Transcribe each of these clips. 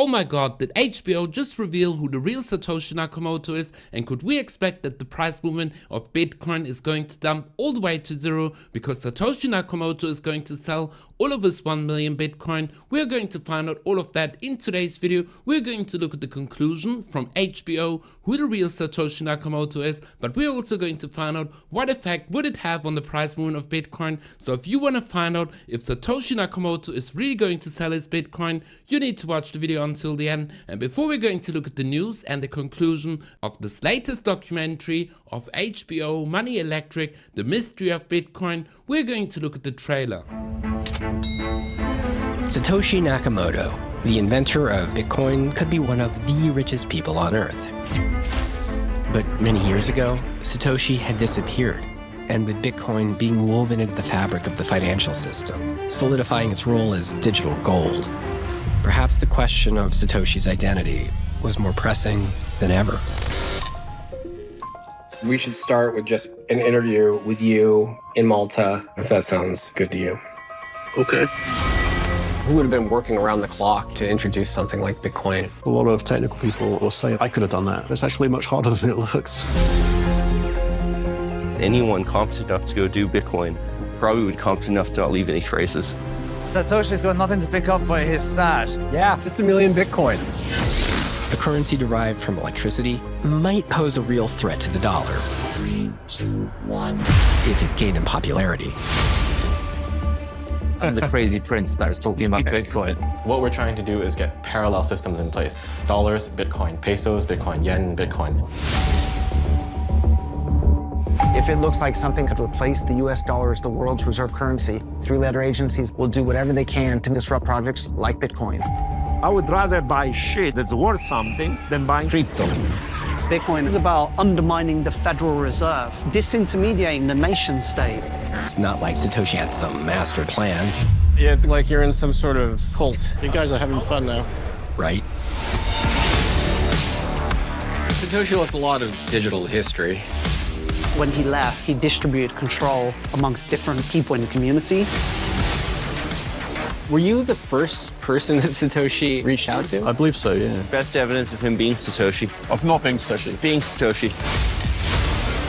oh my god, did HBO just reveal who the real Satoshi Nakamoto is, and could we expect that the price movement of Bitcoin is going to dump all the way to zero because Satoshi Nakamoto is going to sell all of his 1 million Bitcoin? We're going to find out all of that in today's video. We're going to look at the conclusion from HBO, who the real Satoshi Nakamoto is, but we're also going to find out what effect would it have on the price movement of Bitcoin. So if you want to find out if Satoshi Nakamoto is really going to sell his Bitcoin, you need to watch the video until the end. And before we're going to look at the news and the conclusion of this latest documentary of HBO, Money Electric, The Mystery of Bitcoin, we're going to look at the trailer. Satoshi Nakamoto, the inventor of Bitcoin, could be one of the richest people on Earth. But many years ago, Satoshi had disappeared, and with Bitcoin being woven into the fabric of the financial system, solidifying its role as digital gold, perhaps the question of Satoshi's identity was more pressing than ever. We should start with just an interview with you in Malta, if that sounds good to you. Okay. Who would have been working around the clock to introduce something like Bitcoin? A lot of technical people will say, I could have done that. It's actually much harder than it looks. Anyone competent enough to go do Bitcoin probably would be competent enough to not leave any traces. Satoshi's got nothing to pick up by his stash. Yeah, just 1 million Bitcoin. The currency derived from electricity might pose a real threat to the dollar. 3, 2, 1. If it gained in popularity. I'm the crazy prince that is talking about Bitcoin. What we're trying to do is get parallel systems in place. Dollars, Bitcoin, pesos, Bitcoin, yen, Bitcoin. If it looks like something could replace the US dollar as the world's reserve currency, three-letter agencies will do whatever they can to disrupt projects like Bitcoin. I would rather buy shit that's worth something than buying crypto. Bitcoin is about undermining the Federal Reserve, disintermediating the nation state. It's not like Satoshi had some master plan. Yeah, it's like you're in some sort of cult. You guys are having fun now. Right? Satoshi left a lot of digital history. When he left, he distributed control amongst different people in the community. Were you the first person that Satoshi reached out to? I believe so, yeah. Best evidence of him being Satoshi. Of not being Satoshi. Being Satoshi.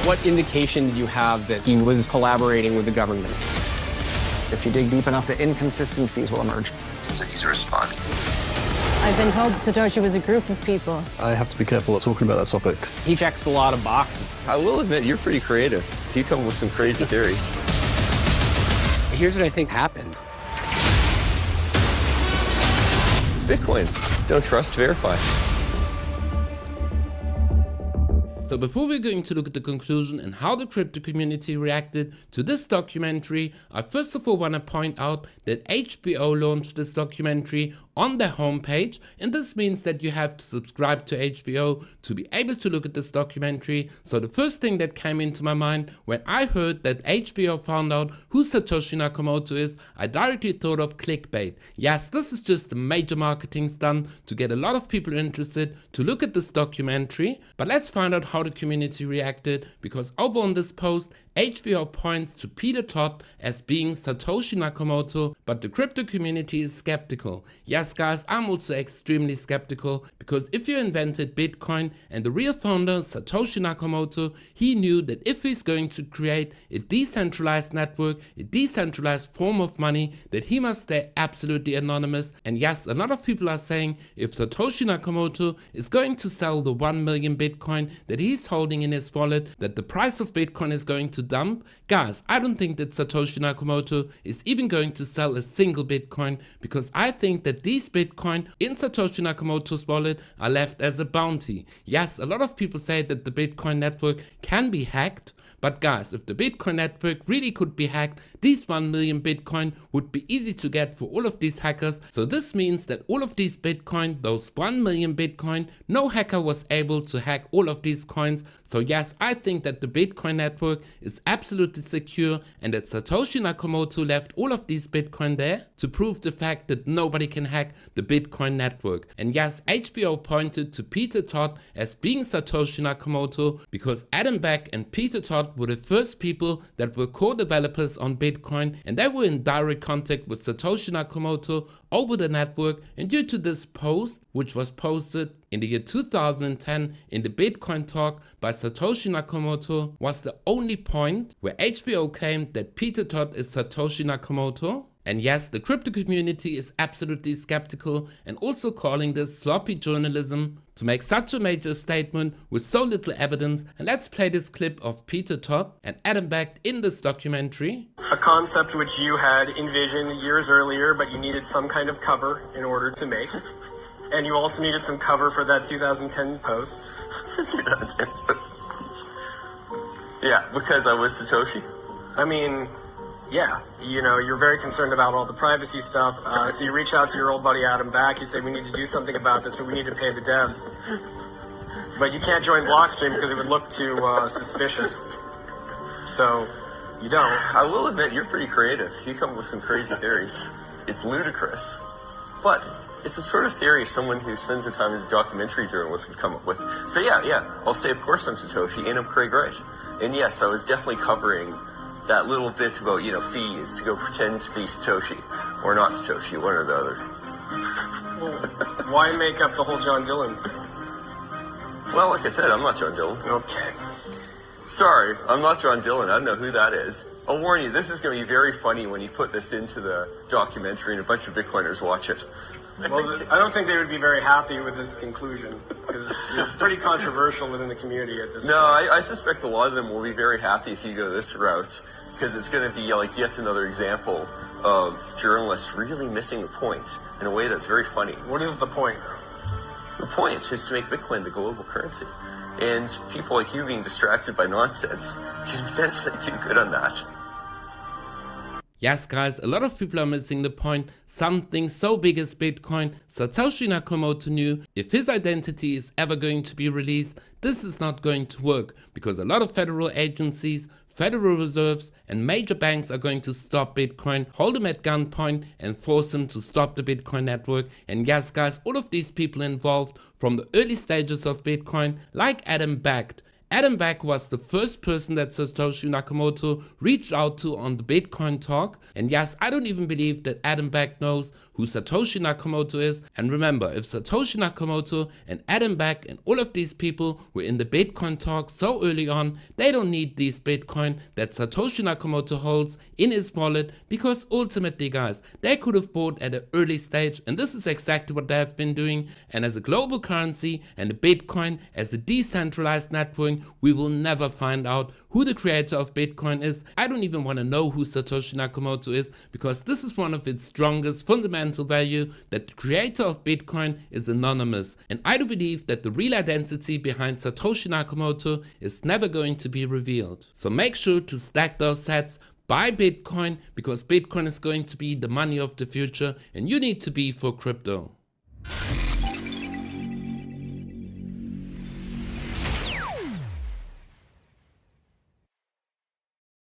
What indication did you have that he was collaborating with the government? If you dig deep enough, the inconsistencies will emerge. Seems like he's responding. I've been told Satoshi was a group of people. I have to be careful of talking about that topic. He checks a lot of boxes. I will admit, you're pretty creative. You come with some crazy theories. Here's what I think happened. It's Bitcoin. Don't trust, verify. So before we're going to look at the conclusion and how the crypto community reacted to this documentary, I first of all want to point out that HBO launched this documentary on their homepage, and this means that you have to subscribe to HBO to be able to look at this documentary. So the first thing that came into my mind when I heard that HBO found out who Satoshi Nakamoto is, I directly thought of clickbait. Yes, this is just a major marketing stunt to get a lot of people interested to look at this documentary, but let's find out how the community reacted, because over on this post, HBO points to Peter Todd as being Satoshi Nakamoto, but the crypto community is skeptical. Yes guys, I'm also extremely skeptical, because if you invented Bitcoin and the real founder Satoshi Nakamoto, he knew that if he's going to create a decentralized network, a decentralized form of money, that he must stay absolutely anonymous. And yes, a lot of people are saying if Satoshi Nakamoto is going to sell the 1 million Bitcoin that he's holding in his wallet, that the price of Bitcoin is going to dump. Guys, I don't think that Satoshi Nakamoto is even going to sell a single Bitcoin, because I think that these Bitcoin in Satoshi Nakamoto's wallet are left as a bounty. Yes, a lot of people say that the Bitcoin network can be hacked, but guys, if the Bitcoin network really could be hacked, these 1 million Bitcoin would be easy to get for all of these hackers. So this means that all of these Bitcoin, those 1 million Bitcoin, no hacker was able to hack all of these coins. So yes, I think that the Bitcoin network is absolutely secure, and that Satoshi Nakamoto left all of these Bitcoin there to prove the fact that nobody can hack the Bitcoin network. And yes, HBO pointed to Peter Todd as being Satoshi Nakamoto because Adam Back and Peter Todd Todd were the first people that were co-developers on Bitcoin, and they were in direct contact with Satoshi Nakamoto over the network. And due to this post, which was posted in the year 2010 in the Bitcoin talk by Satoshi Nakamoto, was the only point where HBO claimed that Peter Todd is Satoshi Nakamoto. And yes, the crypto community is absolutely skeptical and also calling this sloppy journalism to make such a major statement with so little evidence. And let's play this clip of Peter Todd and Adam Back in this documentary. A concept which you had envisioned years earlier, but you needed some kind of cover in order to make. And you also needed some cover for that 2010 post. 2010 post. Yeah, because I was Satoshi. I mean, yeah, you know, you're very concerned about all the privacy stuff. So you reach out to your old buddy Adam Back. You say, we need to do something about this, but we need to pay the devs. But you can't join Blockstream because it would look too suspicious. So you don't. I will admit, you're pretty creative. You come up with some crazy theories. It's ludicrous. But it's the sort of theory someone who spends their time as a documentary journalist would come up with. So yeah, I'll say, of course I'm Satoshi, and I'm Craig Wright. And yes, I was definitely covering that little bit about, you know, fees to go pretend to be Satoshi or not Satoshi, one or the other. Well, why make up the whole John Dillon thing? Well, like I said, I'm not John Dillon. Okay. Sorry, I'm not John Dillon. I don't know who that is. I'll warn you, this is going to be very funny when you put this into the documentary and a bunch of Bitcoiners watch it. Well, I don't think they would be very happy with this conclusion, because you're pretty controversial within the community at this point. No, I suspect a lot of them will be very happy if you go this route, because it's going to be like yet another example of journalists really missing the point in a way that's very funny. What is the point? The point is to make Bitcoin the global currency. And people like you being distracted by nonsense can potentially do good on that. Yes guys, a lot of people are missing the point. Something so big as Bitcoin, Satoshi Nakamoto knew if his identity is ever going to be released, this is not going to work, because a lot of federal agencies, Federal Reserves and major banks are going to stop Bitcoin, hold him at gunpoint and force him to stop the Bitcoin network. And yes guys, all of these people involved from the early stages of Bitcoin, like Adam Back. Adam Back was the first person that Satoshi Nakamoto reached out to on the Bitcoin talk. And yes, I don't even believe that Adam Back knows who Satoshi Nakamoto is. And remember, if Satoshi Nakamoto and Adam Back and all of these people were in the Bitcoin talk so early on, they don't need these Bitcoin that Satoshi Nakamoto holds in his wallet, because ultimately guys, they could have bought at an early stage, and this is exactly what they have been doing. And as a global currency and a Bitcoin as a decentralized network, we will never find out who the creator of Bitcoin is. I don't even want to know who Satoshi Nakamoto is, because this is one of its strongest fundamental value, that the creator of Bitcoin is anonymous. And I do believe that the real identity behind Satoshi Nakamoto is never going to be revealed. So make sure to stack those sats, buy Bitcoin, because Bitcoin is going to be the money of the future and you need to be for crypto.